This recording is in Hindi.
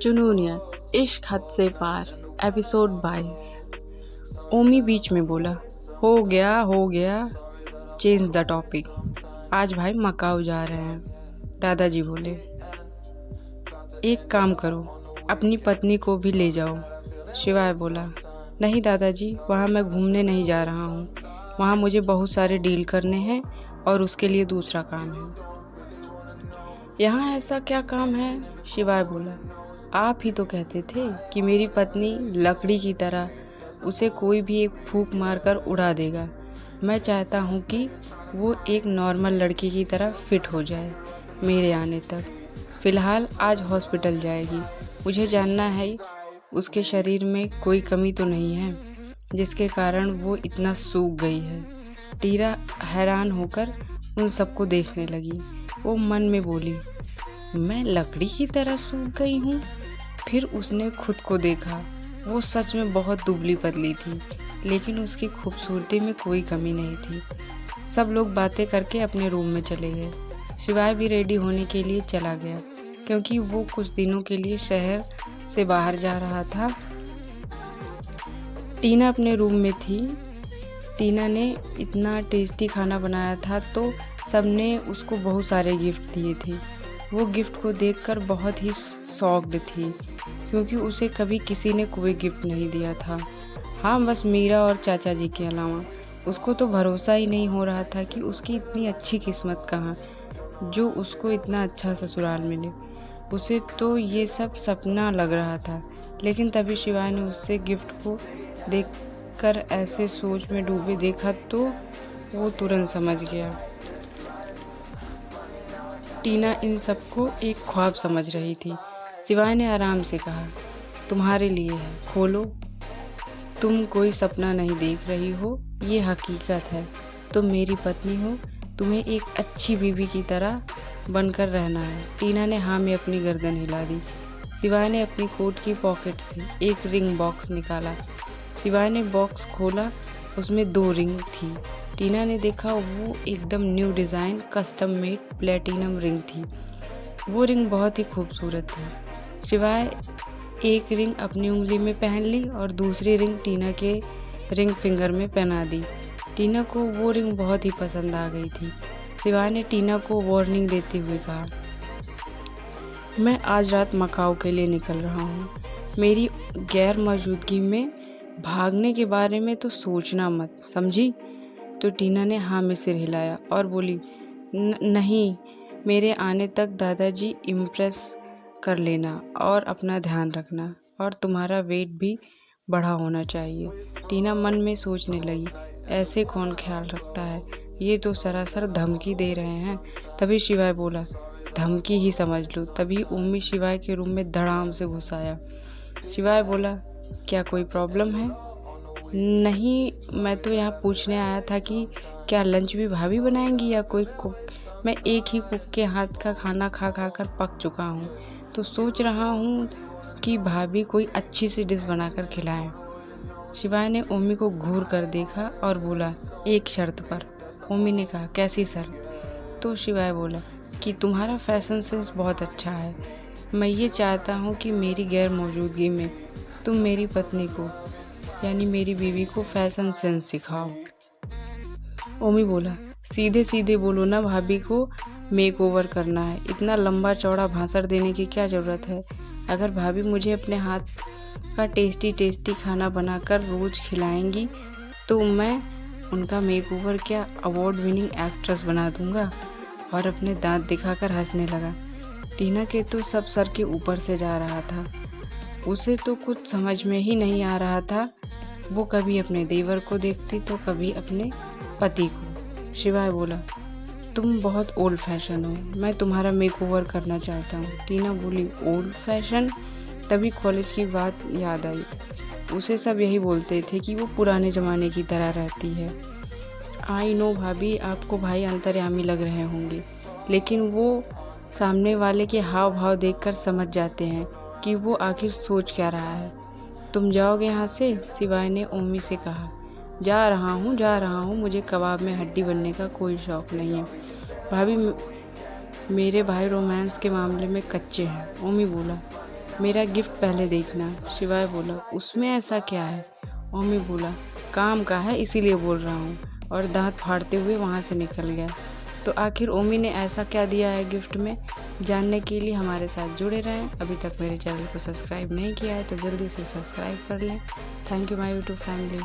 जुनूनिया इश्क हद से पार एपिसोड 22। ओमी बीच में बोला, हो गया चेंज द टॉपिक। आज भाई मकाऊ जा रहे हैं। दादाजी बोले, एक काम करो, अपनी पत्नी को भी ले जाओ। शिवाय बोला, नहीं दादाजी, वहाँ मैं घूमने नहीं जा रहा हूँ। वहाँ मुझे बहुत सारे डील करने हैं और उसके लिए दूसरा काम है। यहाँ ऐसा क्या काम है? शिवाय बोला, आप ही तो कहते थे कि मेरी पत्नी लकड़ी की तरह, उसे कोई भी एक फूंक मारकर उड़ा देगा। मैं चाहता हूँ कि वो एक नॉर्मल लड़की की तरह फिट हो जाए मेरे आने तक। फ़िलहाल आज हॉस्पिटल जाएगी। मुझे जानना है उसके शरीर में कोई कमी तो नहीं है जिसके कारण वो इतना सूख गई है। टीना हैरान होकर उन सबको देखने लगी। वो मन में बोली, मैं लकड़ी की तरह सूख गई हूँ? फिर उसने खुद को देखा। वो सच में बहुत दुबली पतली थी, लेकिन उसकी खूबसूरती में कोई कमी नहीं थी। सब लोग बातें करके अपने रूम में चले गए। शिवाय भी रेडी होने के लिए चला गया, क्योंकि वो कुछ दिनों के लिए शहर से बाहर जा रहा था। टीना अपने रूम में थी। टीना ने इतना टेस्टी खाना बनाया था तो सबने उसको बहुत सारे गिफ्ट दिए थे। वो गिफ्ट को देखकर बहुत ही शॉक्ड थी, क्योंकि उसे कभी किसी ने कोई गिफ्ट नहीं दिया था। हाँ, बस मीरा और चाचा जी के अलावा। उसको तो भरोसा ही नहीं हो रहा था कि उसकी इतनी अच्छी किस्मत कहाँ, जो उसको इतना अच्छा ससुराल मिले। उसे तो ये सब सपना लग रहा था। लेकिन तभी शिवाय ने उससे गिफ्ट को देखकर ऐसे सोच में डूबे देखा तो वो तुरंत समझ गया। टीना इन सबको एक ख्वाब समझ रही थी। शिवाय ने आराम से कहा, तुम्हारे लिए है, खोलो। तुम कोई सपना नहीं देख रही हो, ये हकीकत है। तुम मेरी पत्नी हो, तुम्हें एक अच्छी बीवी की तरह बनकर रहना है। टीना ने हाँ में अपनी गर्दन हिला दी। शिवाय ने अपनी कोट की पॉकेट से एक रिंग बॉक्स निकाला। शिवाय ने बॉक्स खोला, उसमें 2 रिंग थी। टीना ने देखा, वो एकदम new design custom made platinum ring थी। वो रिंग बहुत ही खूबसूरत थी। शिवाय एक रिंग अपनी उंगली में पहन ली और दूसरी रिंग टीना के रिंग फिंगर में पहना दी। टीना को वो रिंग बहुत ही पसंद आ गई थी। शिवाय ने टीना को वार्निंग देते हुए कहा, मैं आज रात मकाऊ के लिए निकल रहा हूँ। मेरी गैर मौजूदगी में भागने के बारे में तो सोचना मत, समझी? तो टीना ने हाँ में सिर हिलाया और बोली, नहीं, मेरे आने तक दादाजी इम्प्रेस कर लेना और अपना ध्यान रखना, और तुम्हारा वेट भी बढ़ा होना चाहिए। टीना मन में सोचने लगी, ऐसे कौन ख्याल रखता है, ये तो सरासर धमकी दे रहे हैं। तभी शिवाय बोला, धमकी ही समझ लो। तभी ओमी शिवाय के रूम में धड़ाम से घुस आया। शिवाय बोला, क्या कोई प्रॉब्लम है? नहीं, मैं तो यहाँ पूछने आया था कि क्या लंच भी भाभी बनाएंगी या कोई कुक? मैं एक ही कुक के हाथ का खाना खा कर पक चुका हूँ, तो सोच रहा हूँ कि भाभी कोई अच्छी सी डिश बनाकर खिलाएं। शिवाय ने ओमी को घूर कर देखा और बोला, एक शर्त पर। ओमी ने कहा, कैसी शर्त? तो शिवाय बोला कि तुम्हारा फैशन सेंस बहुत अच्छा है। मैं ये चाहता हूँ कि मेरी गैर मौजूदगी में तुम मेरी पत्नी को, यानी मेरी बीवी को फैशन सेंस सिखाओ। ओमी बोला, सीधे सीधे बोलो ना, भाभी को मेक ओवर करना है। इतना लंबा चौड़ा भाषण देने की क्या ज़रूरत है? अगर भाभी मुझे अपने हाथ का टेस्टी खाना बनाकर रोज़ खिलाएंगी तो मैं उनका मेक ओवर क्या, अवार्ड विनिंग एक्ट्रेस बना दूंगा। और अपने दांत दिखाकर हंसने लगा। टीना के तो सब सर के ऊपर से जा रहा था। उसे तो कुछ समझ में ही नहीं आ रहा था। वो कभी अपने देवर को देखती तो कभी अपने पति को। शिवाय बोला, तुम बहुत ओल्ड फैशन हो, मैं तुम्हारा मेक ओवर करना चाहता हूँ। टीना बोली, ओल्ड फैशन? तभी कॉलेज की बात याद आई। उसे सब यही बोलते थे कि वो पुराने ज़माने की तरह रहती है। आई नो भाभी, आपको भाई अंतर्यामी लग रहे होंगे, लेकिन वो सामने वाले के हाव भाव देखकर समझ जाते हैं कि वो आखिर सोच क्या रहा है। तुम जाओगे यहाँ से? शिवाय ने ओमी से कहा। जा रहा हूँ, मुझे कबाब में हड्डी बनने का कोई शौक़ नहीं है भाभी। मेरे भाई रोमांस के मामले में कच्चे हैं। ओमी बोला, मेरा गिफ्ट पहले देखना। शिवाय बोला, उसमें ऐसा क्या है? ओमी बोला, काम का है इसीलिए बोल रहा हूँ, और दांत फाड़ते हुए वहाँ से निकल गया। तो आखिर ओमी ने ऐसा क्या दिया है गिफ्ट में? जानने के लिए हमारे साथ जुड़े रहें। अभी तक मेरे चैनल को सब्सक्राइब नहीं किया है तो जल्दी से सब्सक्राइब कर लें। Thank you my YouTube family.